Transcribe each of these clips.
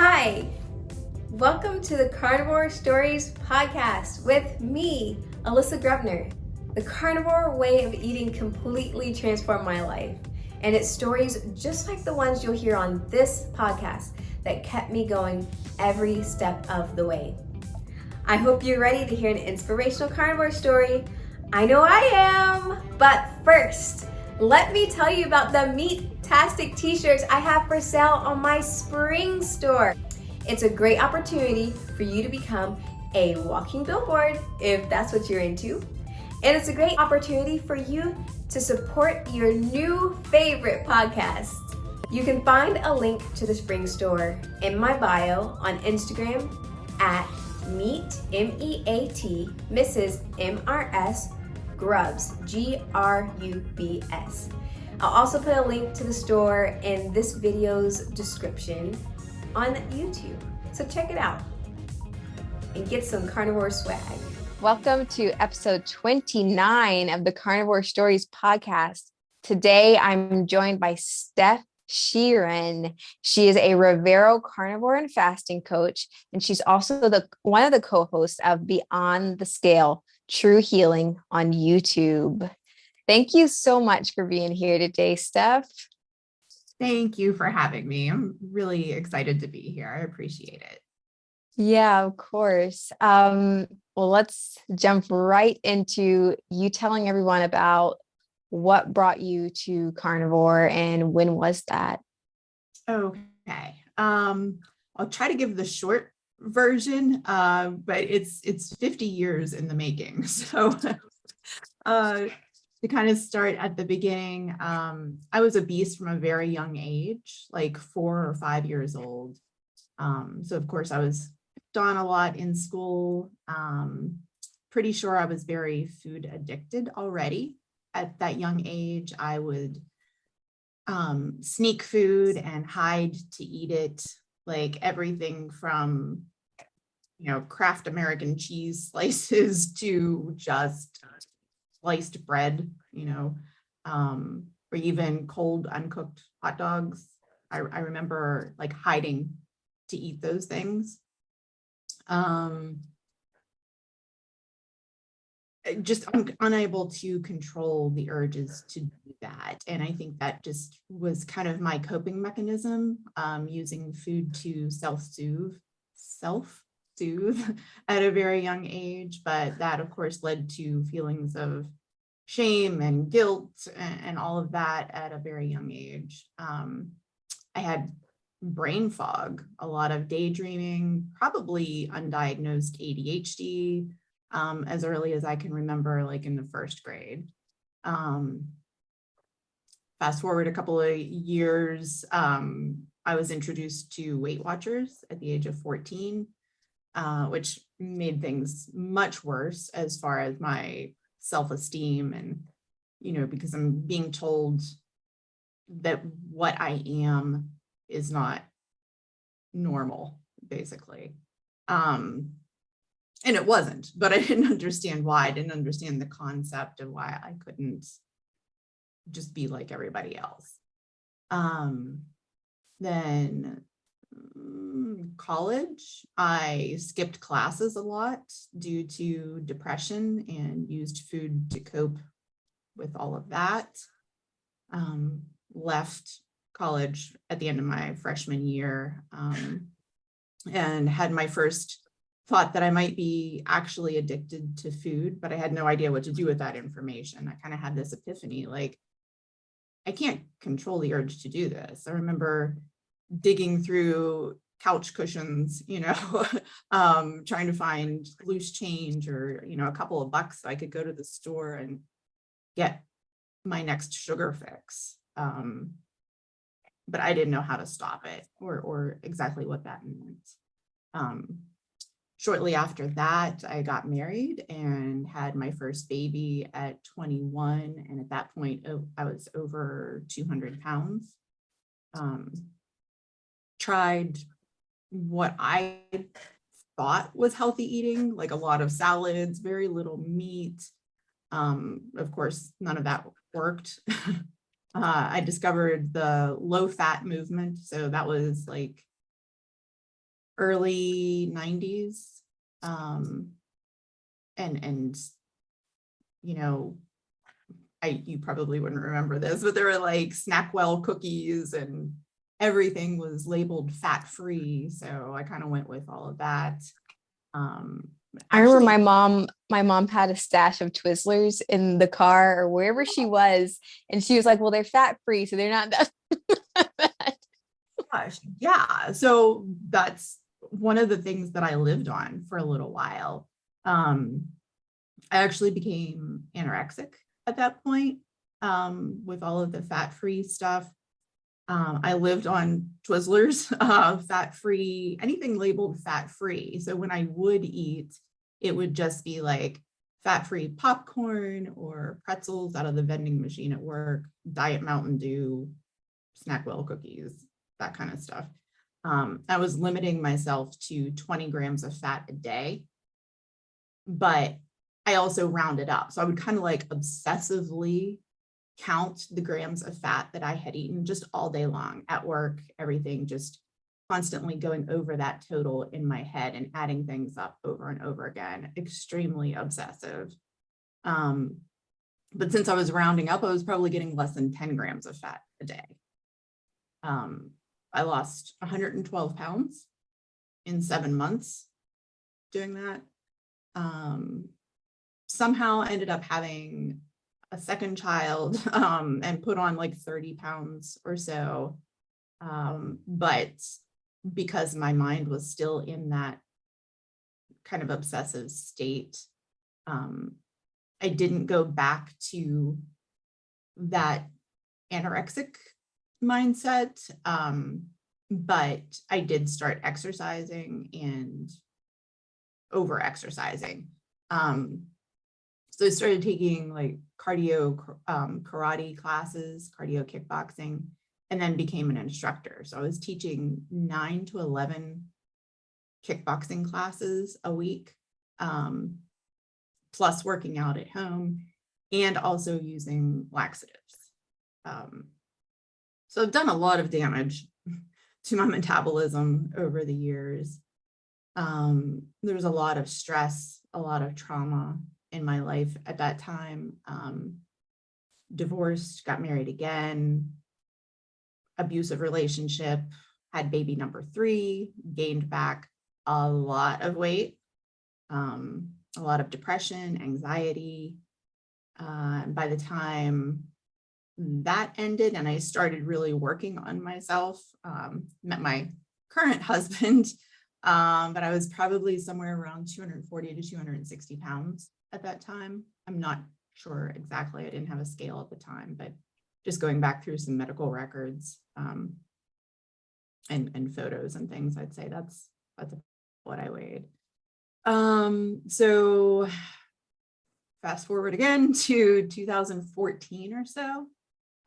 Hi, welcome to the Carnivore Stories podcast with me, Alyssa Grubner. The carnivore way of eating completely transformed my life, and it's stories just like the ones you'll hear on this podcast that kept me going every step of the way. I hope you're ready to hear an inspirational carnivore story. I know I am, but first, let me tell you about the Meat-tastic t-shirts I have for sale on my spring store. It's a great opportunity for you to become a walking billboard if that's what you're into. And it's a great opportunity for you to support your new favorite podcast. You can find a link to the spring store in my bio on Instagram at Meat, M-E-A-T, Mrs. M-R-S, Grubs, G-R-U-B-S. I'll also put a link to the store in this video's description on YouTube. So check it out and get some carnivore swag. Welcome to episode 29 of the Carnivore Stories podcast. Today, I'm joined by Steph Scheeren. She is a Rivero carnivore and fasting coach, and she's also one of the co-hosts of Beyond the Scale, True Healing on YouTube. Thank you so much for being here today, Steph. Thank you for having me. I'm really excited to be here. I appreciate it. Yeah, of course. Well, let's jump right into you telling everyone about what brought you to carnivore and when was that? Okay. I'll try to give the short version, but it's 50 years in the making. So to kind of start at the beginning, I was obese from a very young age, like 4 or 5 years old. So of course I was picked on a lot in school. Pretty sure I was very food addicted already. At that young age, I would sneak food and hide to eat it, like everything from, Kraft American cheese slices to just sliced bread, or even cold, uncooked hot dogs. I remember like hiding to eat those things. Just unable to control the urges to do that. And I think that just was kind of my coping mechanism, using food to self-soothe at a very young age. But that, of course, led to feelings of shame and guilt and all of that at a very young age. I had brain fog, a lot of daydreaming, probably undiagnosed ADHD, as early as I can remember, like in the first grade. Fast forward a couple of years, I was introduced to Weight Watchers at the age of 14, which made things much worse as far as my self-esteem and, because I'm being told that what I am is not normal, basically. And it wasn't, but I didn't understand why. I didn't understand the concept of why I couldn't just be like everybody else. Then college, I skipped classes a lot due to depression and used food to cope with all of that. Left college at the end of my freshman year, and had my first thought that I might be actually addicted to food, but I had no idea what to do with that information. I kind of had this epiphany, like, I can't control the urge to do this. I remember digging through couch cushions, trying to find loose change or, a couple of bucks so I could go to the store and get my next sugar fix. But I didn't know how to stop it or exactly what that meant. Shortly after that, I got married and had my first baby at 21. And at that point, I was over 200 pounds. Tried what I thought was healthy eating, like a lot of salads, very little meat. Of course, none of that worked. I discovered the low fat movement. So that was like early 90s. And you know, you probably wouldn't remember this, but there were like Snackwell cookies and everything was labeled fat-free. So I kind of went with all of that. I remember my mom had a stash of Twizzlers in the car or wherever she was. And she was like, well, they're fat free, so they're not that bad. Gosh, yeah. So that's one of the things that I lived on for a little while. I actually became anorexic at that point, with all of the fat-free stuff. I lived on Twizzlers, fat-free, anything labeled fat-free. So when I would eat, it would just be like fat-free popcorn or pretzels out of the vending machine at work, Diet Mountain Dew, Snackwell cookies, that kind of stuff. I was limiting myself to 20 grams of fat a day, but I also rounded up. So I would kind of like obsessively count the grams of fat that I had eaten just all day long at work, everything, just constantly going over that total in my head and adding things up over and over again, extremely obsessive. But since I was rounding up, I was probably getting less than 10 grams of fat a day. I lost 112 pounds in 7 months doing that. Somehow I ended up having a second child, and put on like 30 pounds or so. But because my mind was still in that kind of obsessive state, I didn't go back to that anorexic mindset. But I did start exercising and over exercising. So I started taking like cardio, karate classes, cardio kickboxing, and then became an instructor. So I was teaching 9 to 11 kickboxing classes a week, plus working out at home and also using laxatives. So I've done a lot of damage to my metabolism over the years. There was a lot of stress, a lot of trauma in my life at that time. Divorced, got married again, abusive relationship, had baby number 3, gained back a lot of weight, a lot of depression, anxiety. By the time that ended and I started really working on myself, met my current husband, but I was probably somewhere around 240 to 260 pounds at that time. I'm not sure exactly. I didn't have a scale at the time, but just going back through some medical records, and photos and things, I'd say that's what I weighed. So fast forward again to 2014 or so.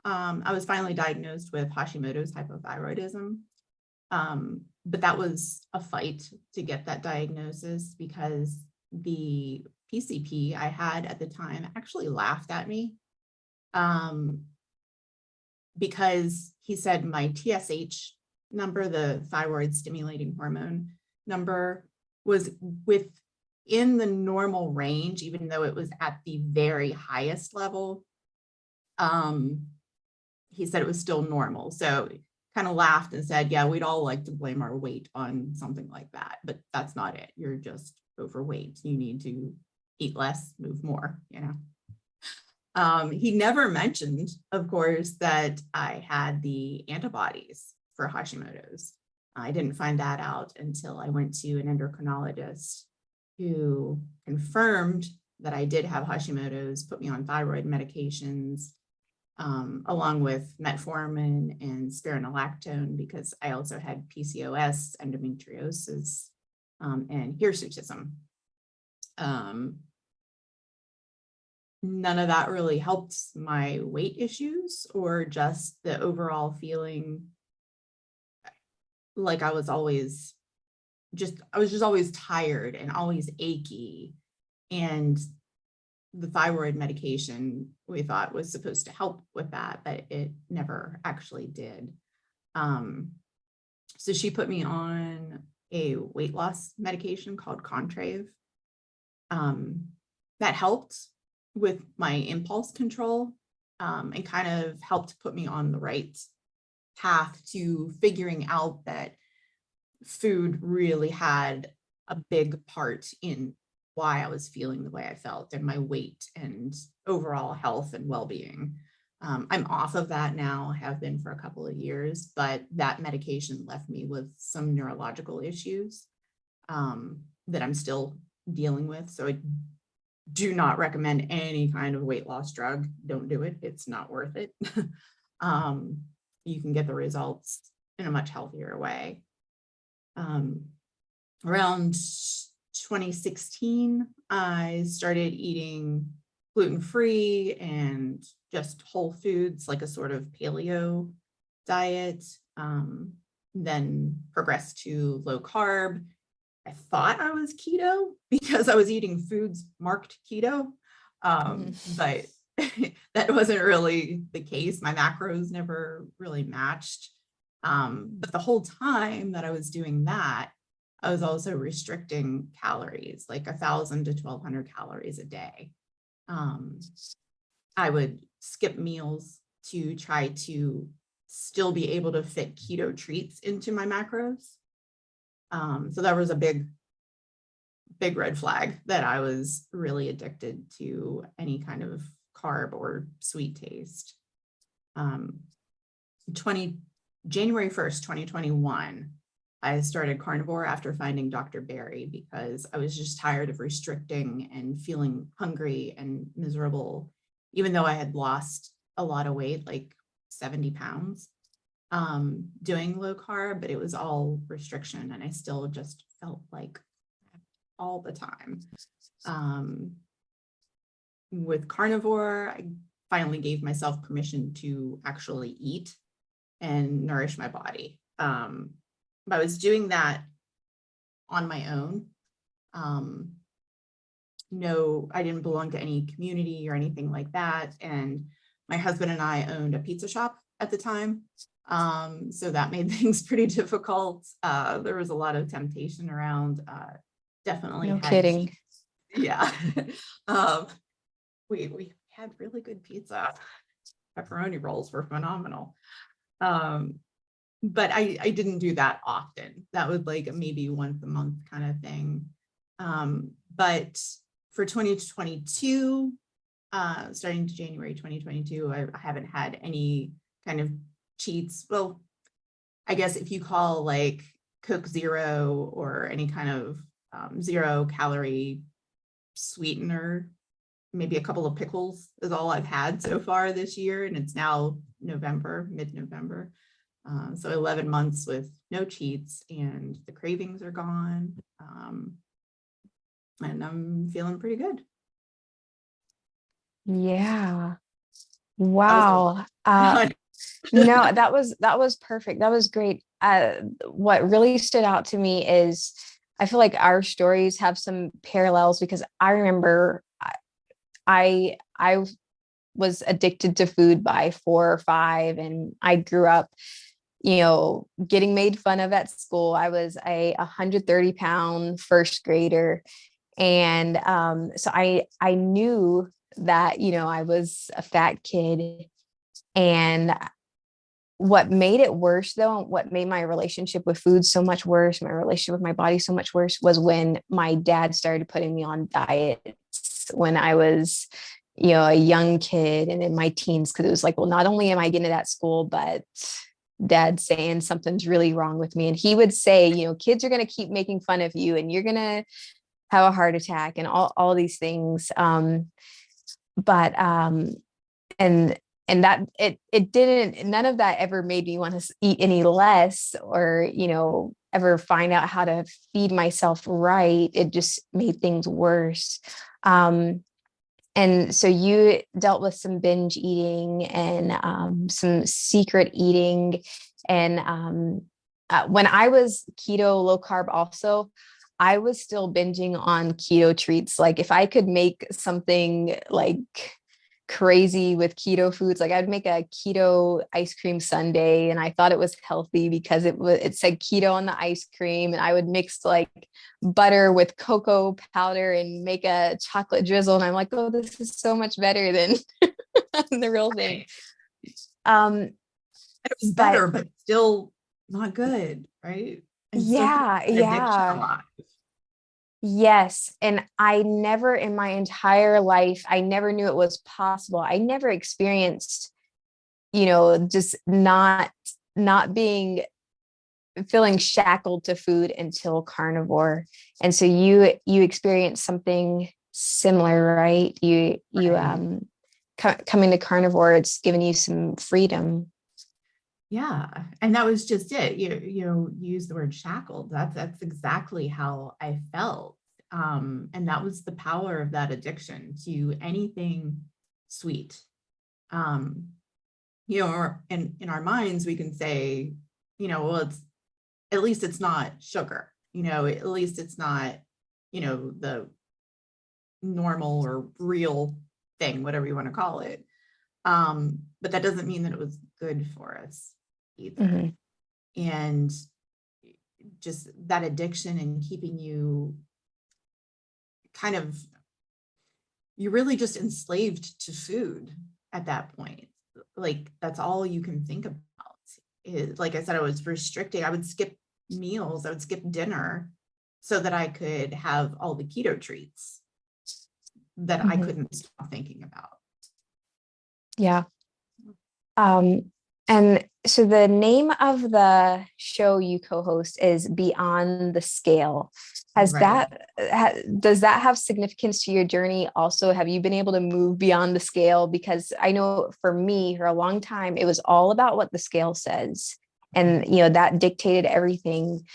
I was finally diagnosed with Hashimoto's hypothyroidism. But that was a fight to get that diagnosis because the PCP I had at the time actually laughed at me, because he said my TSH number, the thyroid stimulating hormone number, was within the normal range, even though it was at the very highest level. He said it was still normal. So kind of laughed and said, yeah, we'd all like to blame our weight on something like that, but that's not it. You're just overweight. You need to eat less, move more, you know. He never mentioned, of course, that I had the antibodies for Hashimoto's. I didn't find that out until I went to an endocrinologist who confirmed that I did have Hashimoto's, put me on thyroid medications, along with metformin and spironolactone, because I also had PCOS, endometriosis, and hirsutism. None of that really helped my weight issues or just the overall feeling like I was just always tired and always achy. And the thyroid medication we thought was supposed to help with that, but it never actually did. So she put me on a weight loss medication called Contrave. That helped with my impulse control, and kind of helped put me on the right path to figuring out that food really had a big part in why I was feeling the way I felt and my weight and overall health and well-being. I'm off of that now, have been for a couple of years, but that medication left me with some neurological issues that I'm still dealing with. So I do not recommend any kind of weight loss drug. Don't do it. It's not worth it. You can get the results in a much healthier way. Around 2016, I started eating gluten-free and just whole foods, like a sort of paleo diet, then progressed to low carb. I thought I was keto because I was eating foods marked keto, but that wasn't really the case. My macros never really matched. But the whole time that I was doing that, I was also restricting calories, like 1,000 to 1,200 calories a day. I would skip meals to try to still be able to fit keto treats into my macros. So that was a big red flag that I was really addicted to any kind of carb or sweet taste. January 1st, 2021, I started Carnivore after finding Dr. Berry because I was just tired of restricting and feeling hungry and miserable, even though I had lost a lot of weight, like 70 pounds, doing low carb, but it was all restriction and I still just felt like all the time. With Carnivore, I finally gave myself permission to actually eat and nourish my body. I was doing that on my own. No, I didn't belong to any community or anything like that. And my husband and I owned a pizza shop at the time. So that made things pretty difficult. There was a lot of temptation around, definitely. No kidding. Yeah. We had really good pizza. Pepperoni rolls were phenomenal. But I didn't do that often. That was like maybe once a month kind of thing. But for 2022, starting to January 2022, I haven't had any kind of cheats. Well, I guess if you call like Coke Zero or any kind of 0-calorie sweetener, maybe a couple of pickles is all I've had so far this year. And it's now November, mid-November. So 11 months with no cheats and the cravings are gone. And I'm feeling pretty good. Yeah. Wow. No, that was perfect. That was great. What really stood out to me is I feel like our stories have some parallels because I remember I was addicted to food by 4 or 5, and I grew up, getting made fun of at school. I was a 130-pound first grader. And so I knew that, I was a fat kid. And what made it worse, though, what made my relationship with food so much worse, my relationship with my body so much worse, was when my dad started putting me on diets when I was, a young kid and in my teens, because it was like, well, not only am I getting it at school, but dad's saying something's really wrong with me. And he would say, kids are going to keep making fun of you and you're going to have a heart attack and all these things. And that it didn't, none of that ever made me want to eat any less or, ever find out how to feed myself right. It just made things worse. And so you dealt with some binge eating and some secret eating. And when I was keto, low carb also, I was still binging on keto treats. Like if I could make something like crazy with keto foods. Like I'd make a keto ice cream sundae and I thought it was healthy because it said keto on the ice cream, and I would mix like butter with cocoa powder and make a chocolate drizzle. And I'm like, oh, this is so much better than the real thing. It was But better, but still not good, right? And still yeah, keeping that addiction yeah. alive. Yes. And I never in my entire life, I never knew it was possible. I never experienced, just not being feeling shackled to food until carnivore. And so you experienced something similar, right? Right. Coming to carnivore, it's given you some freedom. Yeah. And that was just it. You use the word shackled. That's exactly how I felt. And that was the power of that addiction to anything sweet. Um, or in our minds, we can say, well, at least it's not sugar, at least it's not, the normal or real thing, whatever you want to call it. But that doesn't mean that it was good for us either. Mm-hmm. And just that addiction and keeping you you're really just enslaved to food at that point. Like that's all you can think about. Like I said, I was restricting. I would skip meals. I would skip dinner so that I could have all the keto treats that I Mm-hmm. couldn't stop thinking about. Yeah. And so the name of the show you co-host is Beyond the Scale. Does Right. that have significance to your journey also? Have you been able to move beyond the scale? Because I know for me, for a long time, it was all about what the scale says. And, that dictated everything,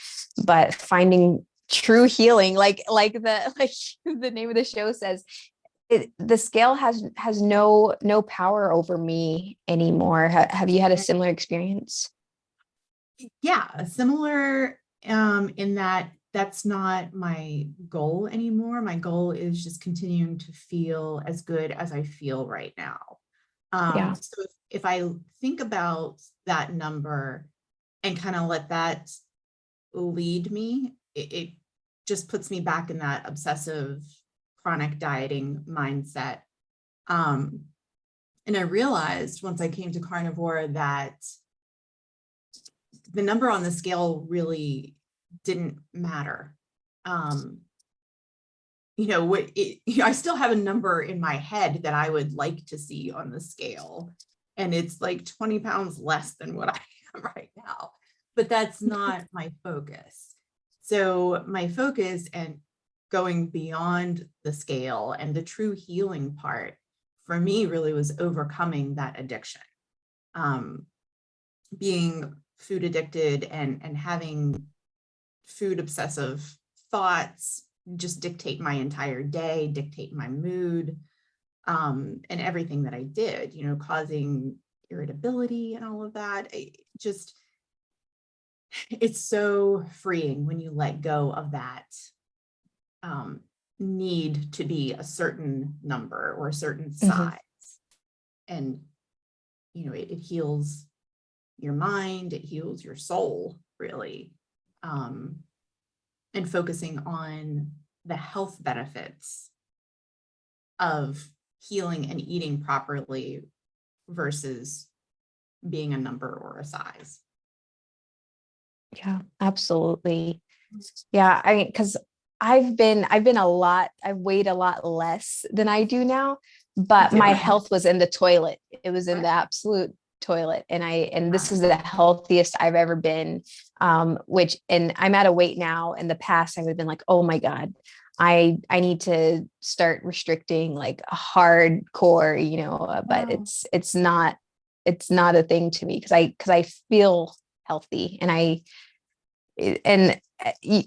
but finding true healing, like the name of the show says, the scale has no power over me anymore. Have you had a similar experience? Yeah, similar in that that's not my goal anymore. My goal is just continuing to feel as good as I feel right now. Yeah. So if I think about that number and kind of let that lead me, it just puts me back in that obsessive chronic dieting mindset. And I realized once I came to carnivore that the number on the scale really didn't matter. I still have a number in my head that I would like to see on the scale, and it's like 20 pounds less than what I am right now, but that's not my focus. So my focus and going beyond the scale and the true healing part for me really was overcoming that addiction. Being food addicted and having food obsessive thoughts just dictate my entire day, dictate my mood, and everything that I did, causing irritability and all of that. It's so freeing when you let go of that need to be a certain number or a certain Mm-hmm. size. And, it heals your mind, it heals your soul, really. And focusing on the health benefits of healing and eating properly versus being a number or a size. Yeah, absolutely. Yeah. I mean, because I've weighed a lot less than I do now, but my health was in the toilet. It was in the absolute toilet. And this is the healthiest I've ever been. And I'm at a weight now. In the past, I would have been like, oh my God, I need to start restricting like a hardcore, but it's not a thing to me because I feel healthy and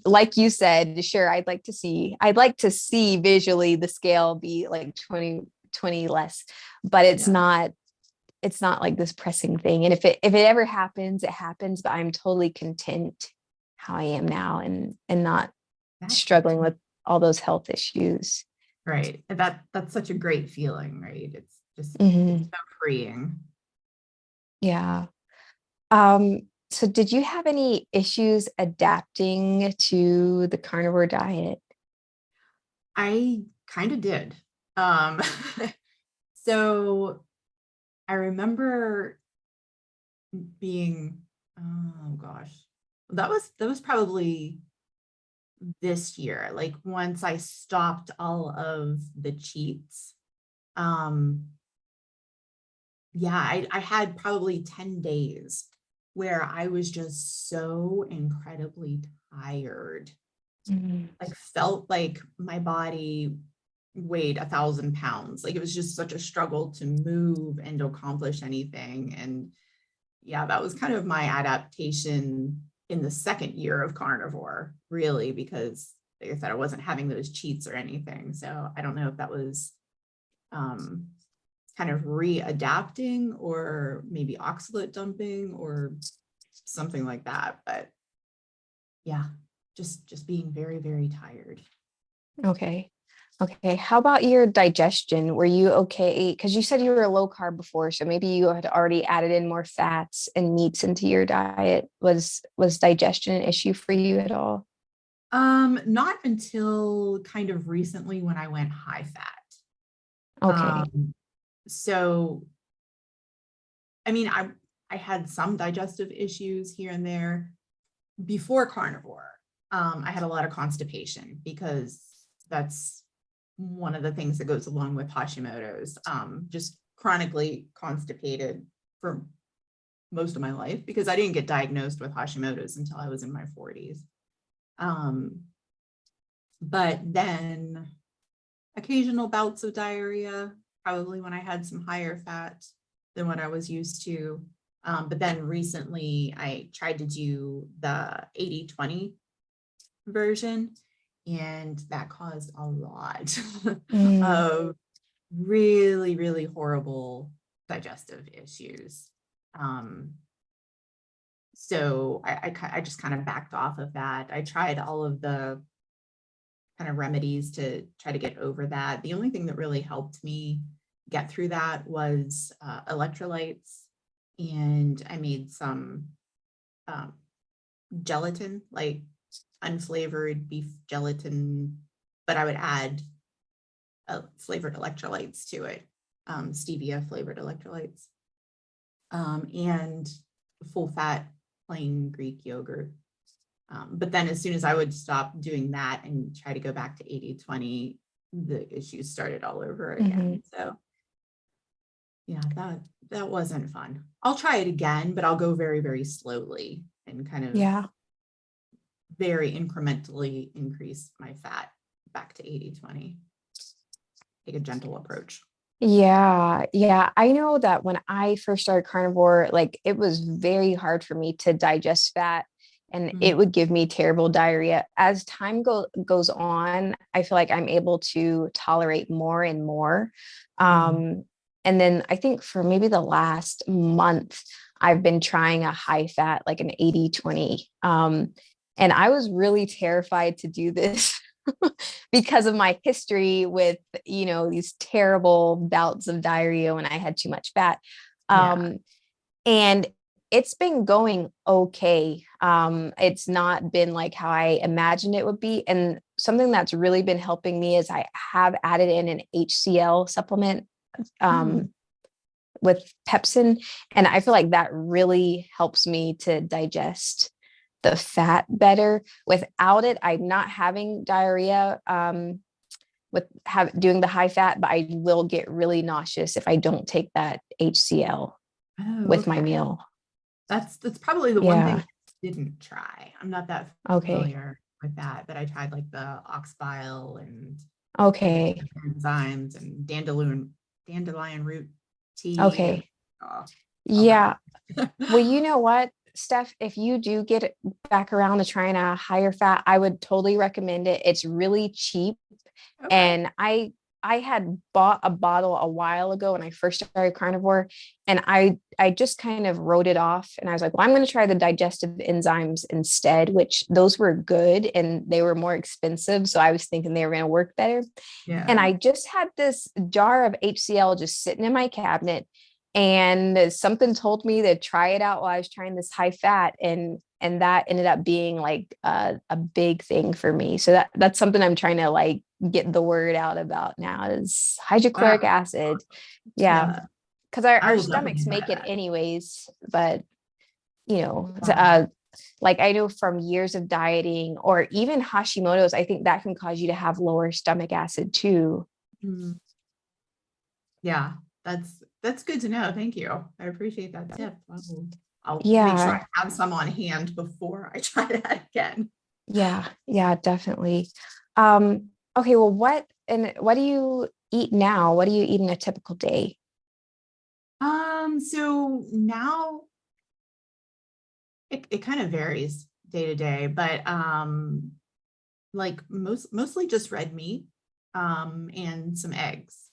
like you said, sure, I'd like to see visually the scale be like 20 less, but it's not like this pressing thing. And if it ever happens, it happens, but I'm totally content how I am now and not struggling with all those health issues. Right. And that's such a great feeling, right? It's Just Mhm. so freeing. Yeah. So did you have any issues adapting to the carnivore diet? I kind of did. Um, so I remember being, oh gosh, that was probably this year. Like once I stopped all of the cheats, um, yeah, I had probably 10 days where I was just so incredibly tired. Mhm. Like felt like my body weighed 1,000 pounds. Like it was just such a struggle to move and to accomplish anything. And yeah, that was kind of my adaptation in the second year of carnivore, really, because like I said, I wasn't having those cheats or anything. So I don't know if that was um, kind of readapting or maybe oxalate dumping or something like that. But yeah, just being very, very tired. Okay. Okay. How about your digestion? Were you okay? Because you said you were low carb before, so maybe you had already added in more fats and meats into your diet. Was digestion an issue for you at all? Not until kind of recently when I went high fat. Okay. Um, so I mean, I had some digestive issues here and there before carnivore. I had a lot of constipation because that's one of the things that goes along with Hashimoto's. Just chronically constipated for most of my life because I didn't get diagnosed with Hashimoto's until I was in my 40s. Um, but then occasional bouts of diarrhea, probably when I had some higher fat than what I was used to. But then recently I tried to do the 80-20 version, and that caused a lot Mm, of really, really horrible digestive issues. Um, so I just kind of backed off of that. I tried all of the kind of remedies to try to get over that. The only thing that really helped me get through that was electrolytes, and I made some um, gelatin, like unflavored beef gelatin, but I would add flavored electrolytes to it, stevia flavored electrolytes, and full fat plain Greek yogurt. But then as soon as I would stop doing that and try to go back to 80-20, the issues started all over mhm. again. So yeah, that wasn't fun. I'll try it again, but I'll go very, very slowly and kind of Yeah. very incrementally increase my fat back to 80-20. Take a gentle approach. Yeah, yeah. I know that when I first started carnivore, like it was very hard for me to digest fat and Mm, it would give me terrible diarrhea. As time goes on, I feel like I'm able to tolerate more and more. mm, Um, and then I think for maybe the last month, I've been trying a high fat, like an 80-20. And I was really terrified to do this because of my history with, these terrible bouts of diarrhea when I had too much fat. yeah. Um, and it's been going okay. It's not been like how I imagined it would be. And something that's really been helping me is I have added in an HCl supplement Oh, um, with pepsin. And I feel like that really helps me to digest the fat better. Without it, I'm not having diarrhea with doing the high fat, but I will get really nauseous if I don't take that HCl oh, with my okay. meal. That's probably the one thing Yeah. I didn't try. I'm not that Okay. familiar with that, but I tried like the ox bile and the Okay. enzymes and dandelion root tea and Okay. oh, all Yeah. that. Well, you know what, Steph, if you do get back around to trying a higher fat, I would totally recommend it. It's really cheap. Okay. And I I had bought a bottle a while ago when I first started carnivore, and I just kind of wrote it off, and I was like, well, I'm going to try the digestive enzymes instead, which those were good and they were more expensive. So I was thinking they were going to work better. And Yeah. I just had this jar of HCl just sitting in my cabinet, and something told me to try it out while I was trying this high fat, and that ended up being like a big thing for me. So that's something I'm trying to like get the word out about now is hydrochloric Wow. acid. Yeah. Yeah. Because our, I our will definitely stomachs try make it that. anyways, but Wow. like I know from years of dieting or even Hashimoto's, I think that can cause you to have lower stomach acid too. Mm. Yeah, that's good to know. Thank you. I appreciate that tip. I'll make sure Yeah. I have some on hand before I try that again. Yeah, definitely. Okay, well, what do you eat now? What do you eat in a typical day? So now it kind of varies day to day, but like mostly just red meat, and some eggs.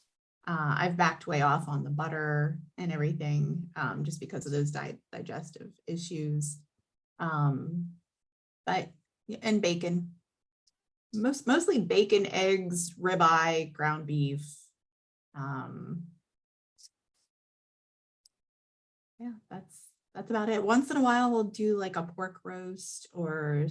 I've backed way off on the butter and everything, just because of those digestive issues. Um, but and bacon, mostly bacon, eggs, ribeye, ground beef. Um, yeah, that's about it. Once in a while, we'll do like a pork roast or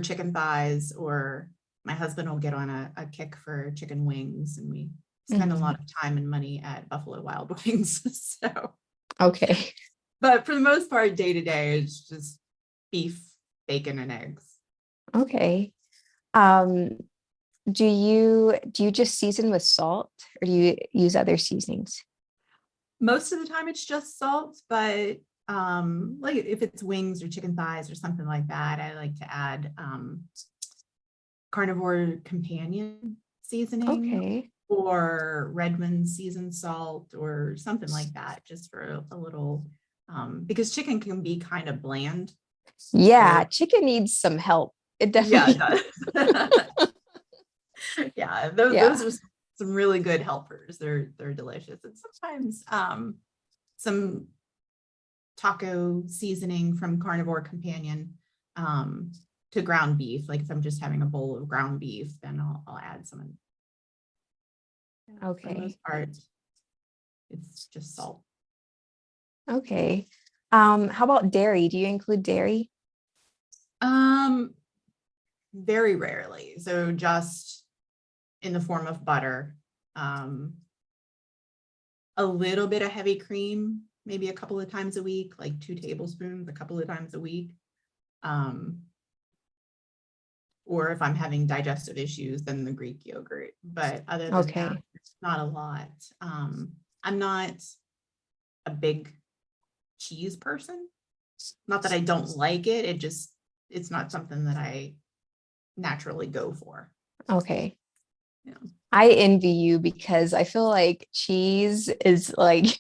chicken thighs, or my husband will get on a kick for chicken wings, and we spend a Mhm. lot of time and money at Buffalo Wild Wings. So, Okay. but for the most part, day to day, it's just beef, bacon, and eggs. Okay. Um, do you just season with salt or do you use other seasonings? Most of the time it's just salt, but like if it's wings or chicken thighs or something like that, I like to add Carnivore companion seasoning Okay. or Redmond seasoned salt or something like that, just for a little, because chicken can be kind of bland. Yeah, So chicken needs some help. It yeah, definitely. it does. Yeah, those Yeah. are some really good helpers. They're delicious. And sometimes some taco seasoning from Carnivore Companion, to ground beef. Like if I'm just having a bowl of ground beef, then I'll add some. For the Okay. most part, it's just salt. Okay. How about dairy? Do you include dairy? Um, very rarely. So just in the form of butter. Um, a little bit of heavy cream, maybe a couple of times a week, like 2 tablespoons, a couple of times a week. Um, or if I'm having digestive issues, then the Greek yogurt. But other than that, Okay. it's not a lot. I'm not a big cheese person. Not that I don't like it, it's not something that I naturally go for. Okay. Yeah. I envy you because I feel like cheese is like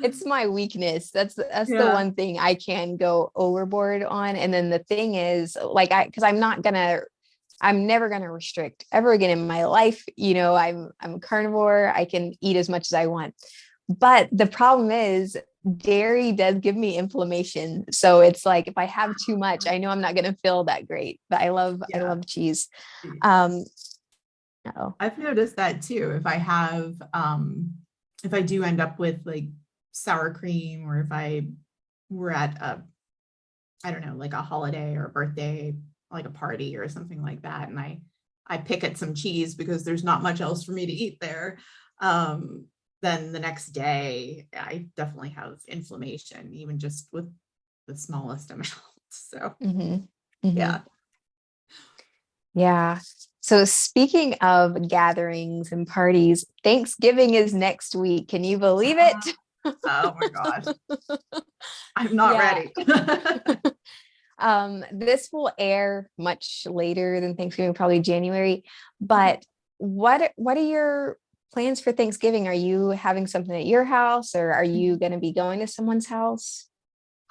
it's my weakness. That's the Yeah. one thing I can go overboard on. And then the thing is, like because I'm never gonna restrict ever again in my life. I'm a carnivore. I can eat as much as I want. But the problem is dairy does give me inflammation. So it's like if I have too much, I know I'm not gonna feel that great. But I Yeah. love cheese. Um, oh, I've noticed that too. If I do end up with like sour cream, or if we're at I don't know, like a holiday or a birthday, like a party or something like that, and I pick at some cheese because there's not much else for me to eat there. Um, then the next day I definitely have inflammation, even just with the smallest amount. So mhm, mhm. yeah. Yeah. So speaking of gatherings and parties, Thanksgiving is next week. Can you believe it? Oh my gosh, I'm not Yeah. ready. This will air much later than Thanksgiving, probably January. But what are your plans for Thanksgiving? Are you having something at your house or are you going to be going to someone's house?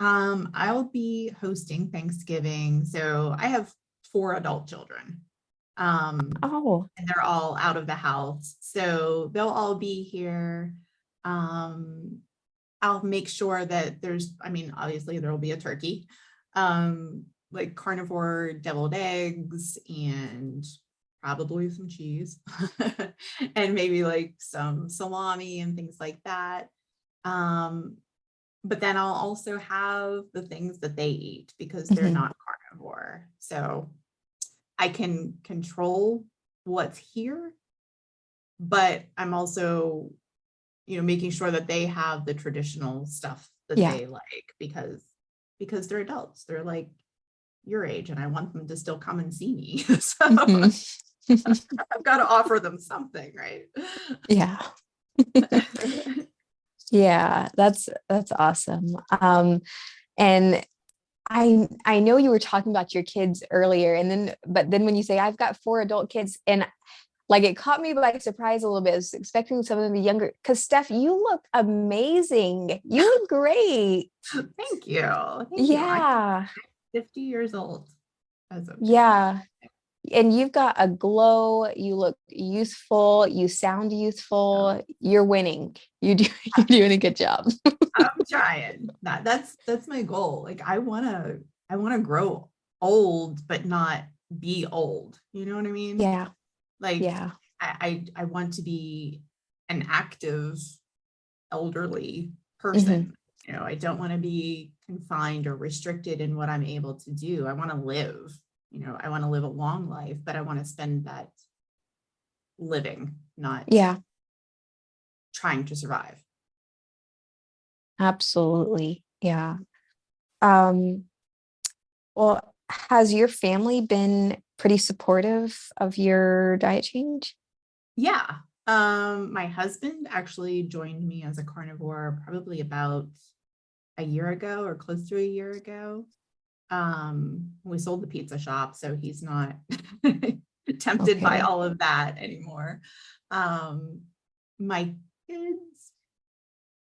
I'll be hosting Thanksgiving. So I have 4 adult children. Oh, and they're all out of the house. So they'll all be here. I'll make sure that obviously there will be a turkey, like carnivore deviled eggs and probably some cheese and maybe like some salami and things like that. But then I'll also have the things that they eat because they're mhm. not carnivore. So I can control what's here, but I'm also, making sure that they have the traditional stuff that Yeah. they like because they're adults. They're like your age and I want them to still come and see me. So Mhm. I've got to offer them something, right? Yeah. Yeah, that's awesome. And I know you were talking about your kids earlier, but then when you say I've got 4 adult kids, and like it caught me by surprise a little bit. I was expecting some of them to be younger. Because Steph, you look amazing. You look great. Thank you. Thank you. I'm Yeah, 50 years old as of January. yeah. And you've got a glow. You look youthful. You sound youthful. You're winning. You're doing a good job. I'm trying. That's my goal. Like I want to grow old, but not be old. You know what I mean? Yeah, Like yeah. I want to be an active elderly Hmm. person. I don't want to be confined or restricted in what I'm able to do. I want to live. I want to live a long life, but I want to spend that living, not Yeah, trying to survive. absolutely. Yeah. Um, well, has your family been pretty supportive of your diet change? Yeah. My husband actually joined me as a carnivore probably about a year ago or close to a year ago. We sold the pizza shop, so he's not tempted by Okay. all of that anymore. Um, my kids,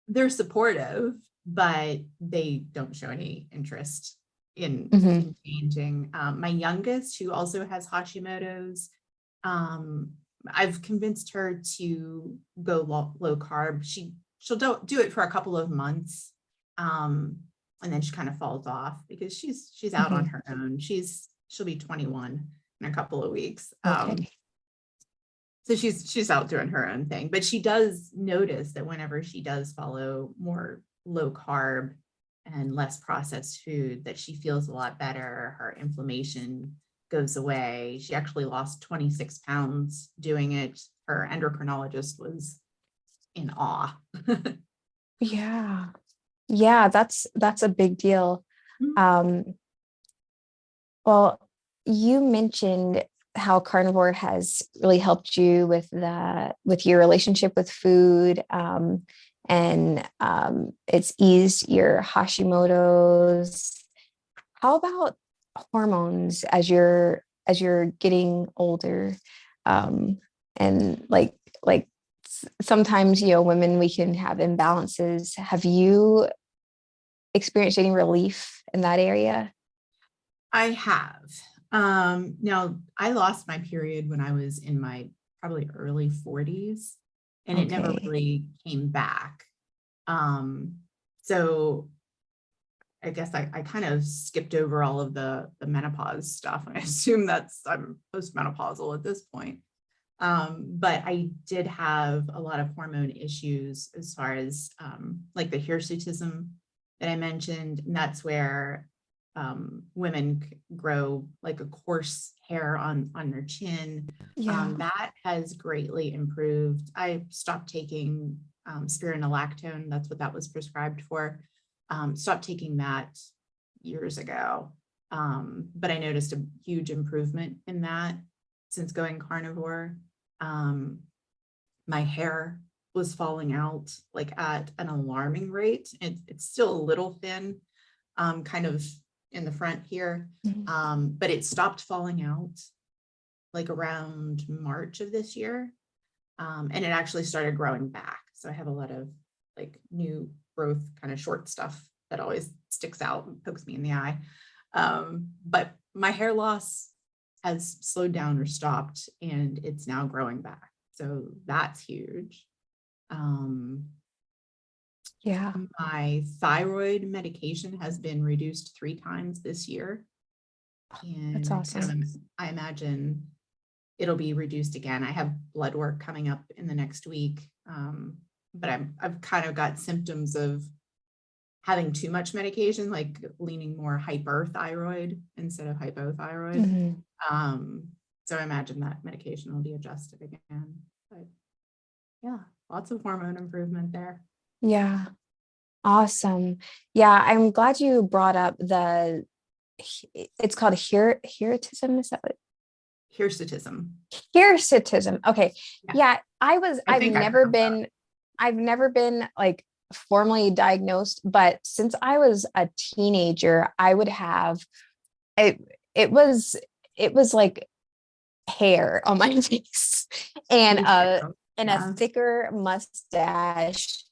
they're supportive, but they don't show any interest in Hmm. changing. My youngest, who also has Hashimoto's, um, I've convinced her to go low carb. She'll do it for a couple of months, and then she kind of falls off because she's out on Hmm. her own. She'll be 21 in a couple of weeks. Okay. So she's out doing her own thing, but she does notice that whenever she does follow more low carb and less processed food, that she feels a lot better. Her inflammation goes away. She actually lost 26 pounds doing it. Her endocrinologist was in awe. Yeah. Yeah, that's a big deal. Um, well, you mentioned how carnivore has really helped you with your relationship with food, and it's eased your Hashimoto's. How about hormones as you're getting older? Um, and sometimes, women, we can have imbalances. Have you experienced any relief in that area? I have. Now I lost my period when I was in my probably early 40s, and it never Okay. really came back. So I guess I kind of skipped over all of the menopause stuff. I assume I'm postmenopausal at this point. But I did have a lot of hormone issues as far as like the hirsutism that I mentioned. And that's where women grow like a coarse hair on their chin. Yeah. That has greatly improved. I stopped taking spironolactone. That's what that was prescribed for. Stopped taking that years ago. But I noticed a huge improvement in that since going carnivore. Um, my hair was falling out like at an alarming rate. It's still a little thin, kind of in the front here, Mhm. but it stopped falling out like around March of this year. And it actually started growing back. So I have a lot of like new growth kind of short stuff that always sticks out and pokes me in the eye. But my hair loss has slowed down or stopped, and it's now growing back. So that's huge. Yeah. My thyroid medication has been reduced 3 times this year. And That's awesome. I imagine it'll be reduced again. I have blood work coming up in the next week. But I've kind of got symptoms of having too much medication, like leaning more hyperthyroid instead of hypothyroid. Mhm. So I imagine that medication will be adjusted again. But yeah, lots of hormone improvement there. Yeah. Awesome. Yeah, I'm glad you brought up it's called hirsutism. Is that what? Hirsutism. Hirsutism. Okay. Yeah, Yeah, I I've think I never pronounced that. been, I've never been like formally diagnosed, but since I was a teenager, I would have it, it was, it was like hair on my face and Me too. and a Yeah. thicker mustache.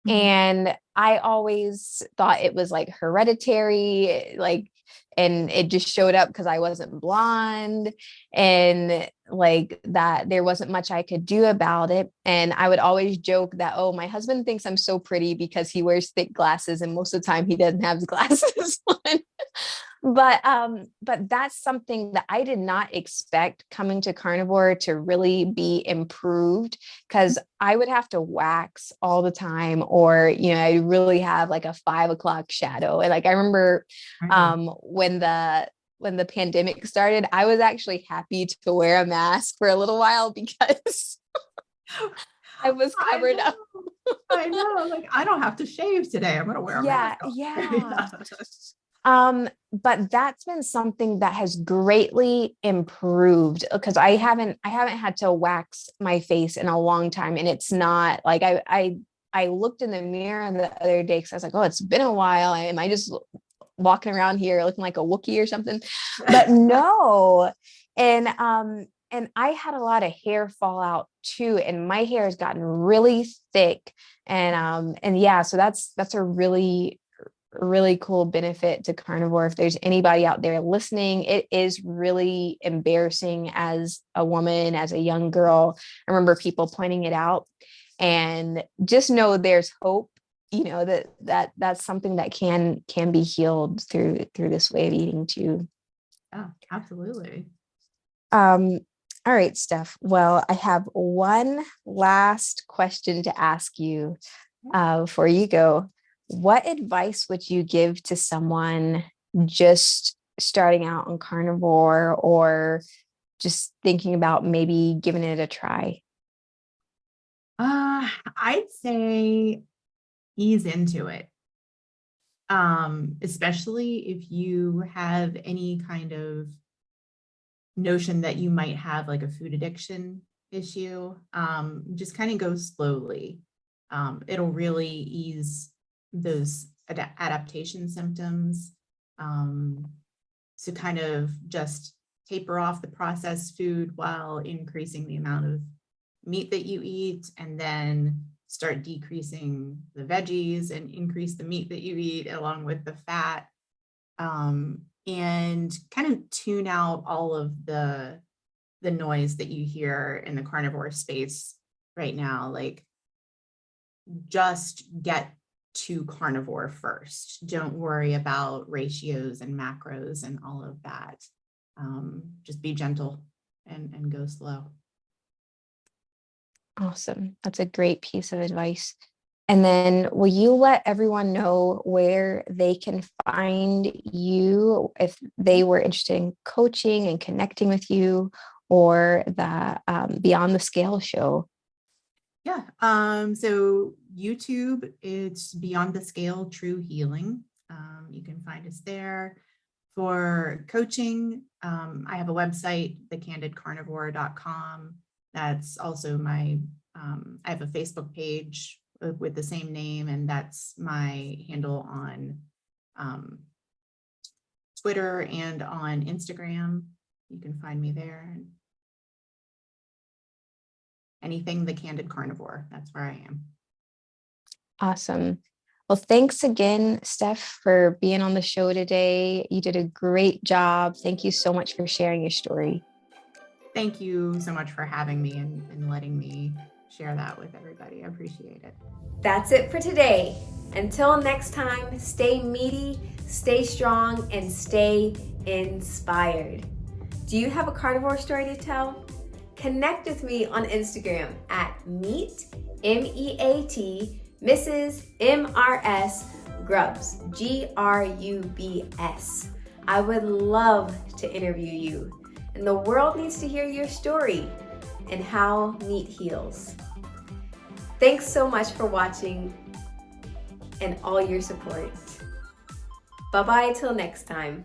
Mhm. And I always thought it was like hereditary, like, and it just showed up because I wasn't blonde and like that there wasn't much I could do about it. And I would always joke that, oh, my husband thinks I'm so pretty because he wears thick glasses and most of the time he doesn't have his glasses on. But that's something that I did not expect coming to carnivore to really be improved, because I would have to wax all the time, or I really have like a 5 o'clock shadow. And like I remember Right. when the pandemic started, I was actually happy to wear a mask for a little while because I was I covered up. know. I know. Like, I don't have to shave today. I'm gonna wear a Yeah, mask all day. yeah. But that's been something that has greatly improved because I haven't had to wax my face in a long time. And it's not like I looked in the mirror the other day because I was like, oh, it's been a while. Am I just walking around here looking like a Wookiee or something? But no. And I had a lot of hair fall out too, and my hair has gotten really thick. And yeah, so that's a really cool benefit to carnivore. If there's anybody out there listening, it is really embarrassing as a woman, as a young girl. I remember people pointing it out, and just know there's hope, that's something that can be healed through this way of eating too. Yeah, absolutely. um all right, Steph, well, I have one last question to ask you before you go. What advice would you give to someone just starting out on carnivore, or just thinking about maybe giving it a try? I'd say ease into it. Especially if you have any kind of notion that you might have like a food addiction issue. Just kind of go slowly. It'll really ease those adaptation symptoms. So kind of just taper off the processed food while increasing the amount of meat that you eat, and then start decreasing the veggies and increase the meat that you eat along with the fat. And kind of tune out all of the noise that you hear in the carnivore space right now. Like, just get to carnivore first. Don't worry about ratios and macros and all of that. Just be gentle and go slow. Awesome. That's a great piece of advice. And then will you let everyone know where they can find you if they were interested in coaching and connecting with you, or the Beyond the Scale show? Yeah. So YouTube, it's Beyond the Scale True Healing. You can find us there. For coaching, I have a website, thecandidcarnivore.com. That's also my, I have a Facebook page with the same name, and that's my handle on Twitter and on Instagram. You can find me there. Anything The Candid Carnivore, that's where I am. Awesome. Well, thanks again, Steph, for being on the show today. You did a great job. Thank you so much for sharing your story. Thank you so much for having me and letting me share that with everybody. I appreciate it. That's it for today. Until next time, stay meaty, stay strong, and stay inspired. Do you have a carnivore story to tell? Connect with me on Instagram at meat, M-E-A-T, Mrs. M-R-S, Grubs, G-R-U-B-S. I would love to interview you, and the world needs to hear your story and how meat heals. Thanks so much for watching and all your support. Bye-bye till next time.